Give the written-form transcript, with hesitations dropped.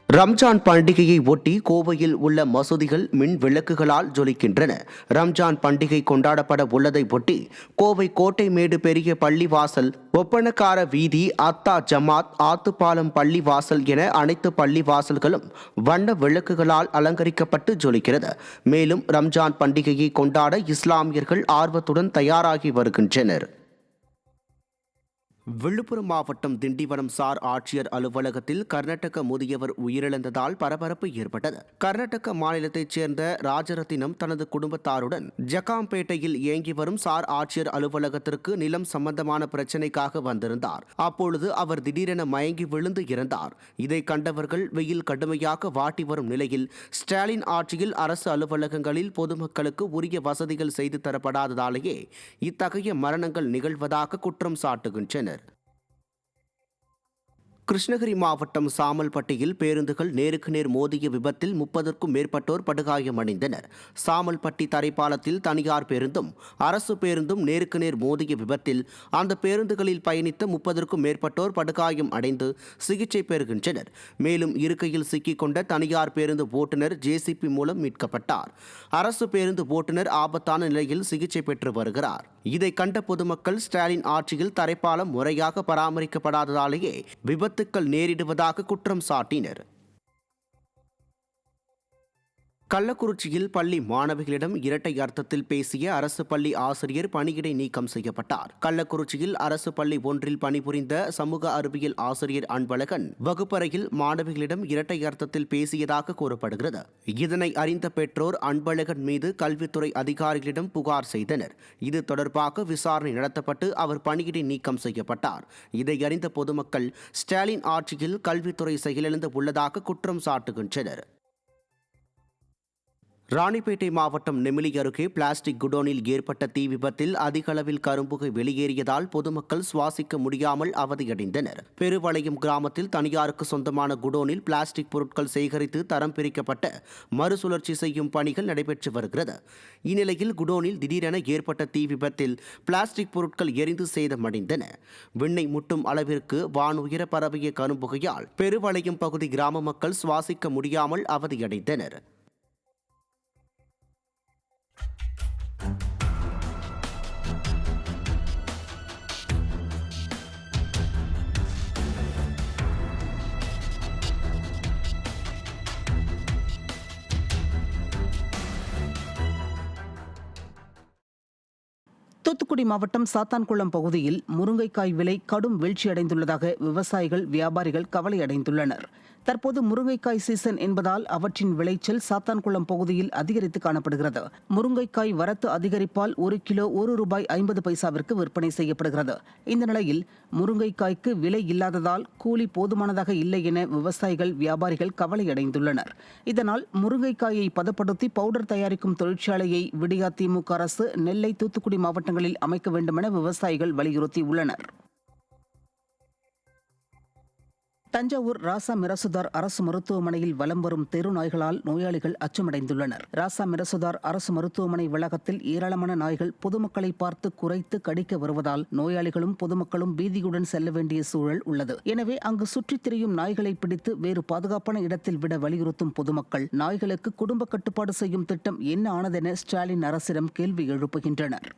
ரம்ஜான் பண்டிகையை ஒட்டி கோவையில் உள்ள மசூதிகள் மின் விளக்குகளால் ஜொலிக்கின்றன. ரம்ஜான் பண்டிகை கொண்டாடப்பட உள்ளதை ஒட்டி கோவை கோட்டைமேடு பெரிய பள்ளிவாசல், ஒப்பனக்கார வீதி, அத்தா ஜமாத், ஆத்துப்பாலம் பள்ளிவாசல் என அனைத்து பள்ளிவாசல்களும் வண்ண விளக்குகளால் அலங்கரிக்கப்பட்டு ஜொலிக்கிறது. மேலும் ரம்ஜான் பண்டிகையை கொண்டாட இஸ்லாமியர்கள் ஆர்வத்துடன் தயாராகி வருகின்றனர். விழுப்புரம் மாவட்டம் திண்டிவனம் சார் ஆட்சியர் அலுவலகத்தில் கர்நாடக முதியவர் உயிரிழந்ததால் பரபரப்பு ஏற்பட்டது. கர்நாடக மாநிலத்தைச் சேர்ந்த ராஜரத்தினம் தனது குடும்பத்தாருடன் ஜக்காம்பேட்டையில் இயங்கி வரும் சார் ஆட்சியர் அலுவலகத்திற்கு நிலம் சம்பந்தமான பிரச்சினைக்காக வந்திருந்தார். அப்பொழுது அவர் திடீரென மயங்கி விழுந்து இறந்தார். இதை கண்டவர்கள் வெயில் கடுமையாக வாட்டி வரும் நிலையில் ஸ்டாலின் ஆட்சியில் அரசு அலுவலகங்களில் பொதுமக்களுக்கு உரிய வசதிகள் செய்து தரப்படாததாலேயே இத்தகைய மரணங்கள் நிகழ்வதாக குற்றம் சாட்டுகின்றனர். கிருஷ்ணகிரி மாவட்டம் சாமல்பட்டியில் பேருந்துகள் நேருக்கு நேர் மோதிய விபத்தில் 30க்கும் மேற்பட்டோர் படுகாயமடைந்தனர். சாமல்பட்டி தரைப்பாலத்தில் தனியார் பேருந்தும் அரசு பேருந்தும் நேருக்கு நேர் மோதிய விபத்தில் அந்த பேருந்துகளில் பயணித்த 30க்கும் மேற்பட்டோர் படுகாயம் அடைந்து சிகிச்சை பெறுகின்றனர். மேலும் இருக்கையில் சிக்கிக்கொண்ட தனியார் பேருந்து ஓட்டுநர் ஜேசிபி மூலம் மீட்கப்பட்டார். அரசு பேருந்து ஓட்டுநர் ஆபத்தான நிலையில் சிகிச்சை பெற்று வருகிறார். இதை கண்ட பொதுமக்கள் ஸ்டாலின் ஆட்சியில் தரைப்பாலம் முறையாக பராமரிக்கப்படாததாலேயே விபத்துக்கள் நேரிடுவதாக குற்றம் சாட்டினர். கள்ளக்குறிச்சியில் பள்ளி மாணவிகளிடம் இரட்டை அர்த்தத்தில் பேசிய அரசு பள்ளி ஆசிரியர் பணியிடை நீக்கம் செய்யப்பட்டார். கள்ளக்குறிச்சியில் அரசு பள்ளி ஒன்றில் பணிபுரிந்த சமூக அறிவியல் ஆசிரியர் அன்பழகன் வகுப்பறையில் மாணவிகளிடம் இரட்டை அர்த்தத்தில் பேசியதாக கூறப்படுகிறது. இதனை அறிந்த பெற்றோர் அன்பழகன் மீது கல்வித்துறை அதிகாரிகளிடம் புகார் செய்தனர். இது தொடர்பாக விசாரணை நடத்தப்பட்டு அவர் பணியிடை நீக்கம் செய்யப்பட்டார். இதை அறிந்த பொதுமக்கள் ஸ்டாலின் ஆட்சியில் கல்வித்துறை செயலிழந்து உள்ளதாக குற்றம் சாட்டுகின்றனர். ராணிப்பேட்டை மாவட்டம் நெமிலி அருகே பிளாஸ்டிக் குடோனில் ஏற்பட்ட தீ விபத்தில் அதிக அளவில் கரும்புகை வெளியேறியதால் பொதுமக்கள் சுவாசிக்க முடியாமல் அவதியடைந்தனர். பெருவளையம் கிராமத்தில் தனியாருக்கு சொந்தமான குடோனில் பிளாஸ்டிக் பொருட்கள் சேகரித்து தரம் பிரிக்கப்பட்ட மறுசுழற்சி செய்யும் பணிகள் நடைபெற்று வருகிறது. இந்நிலையில் குடோனில் திடீரென ஏற்பட்ட தீ விபத்தில் பிளாஸ்டிக் பொருட்கள் எரிந்து சேதமடைந்தன. விண்ணை முட்டும் அளவிற்கு வானுயர பரவிய கரும்புகையால் பெருவளையம் பகுதி கிராம மக்கள் சுவாசிக்க முடியாமல் அவதியடைந்தனர். தூத்துக்குடி மாவட்டம் சாத்தான்குளம் பகுதியில் முருங்கைக்காய் விலை கடும் வீழ்ச்சியடைந்துள்ளதாக விவசாயிகள், வியாபாரிகள் கவலை அடைந்துள்ளனர். தற்போது முருங்கைக்காய் சீசன் என்பதால் அவற்றின் விளைச்சல் சாத்தான்குளம் பகுதியில் அதிகரித்து காணப்படுகிறது. முருங்கைக்காய் வரத்து அதிகரிப்பால் 1 கிலோ ₹1.50 விற்பனை செய்யப்படுகிறது. இந்த நிலையில் முருங்கைக்காய்க்கு விலை இல்லாததால் கூலி போதுமானதாக இல்லை என விவசாயிகள், வியாபாரிகள் கவலை அடைந்துள்ளனர். இதனால் முருங்கைக்காயை பதப்படுத்தி பவுடர் தயாரிக்கும் தொழிற்சாலையை விடியா திமுக அரசு நெல்லை, தூத்துக்குடி மாவட்டங்களில் அமைக்க வேண்டுமென விவசாயிகள் வலியுறுத்தியுள்ளனர். தஞ்சாவூர் ராசா மிராசுதார் அரசு மருத்துவமனையில் வலம் வரும் தெரு நாய்களால் நோயாளிகள் அச்சமடைந்துள்ளனர். ராசா மிராசுதார் அரசு மருத்துவமனை வளாகத்தில் ஏராளமான நாய்கள் பொதுமக்களை பார்த்து குறைத்து கடிக்க வருவதால் நோயாளிகளும் பொதுமக்களும் பீதியுடன் செல்ல வேண்டிய சூழல் உள்ளது. எனவே அங்கு சுற்றித் திரியும் நாய்களை பிடித்து வேறு பாதுகாப்பான இடத்தில் விட வலியுறுத்தும் பொதுமக்கள் நாய்களுக்கு குடும்ப கட்டுப்பாடு செய்யும் திட்டம் என்ன ஆனதென ஸ்டாலின் அரசிடம் கேள்வி எழுப்புகின்றனர்.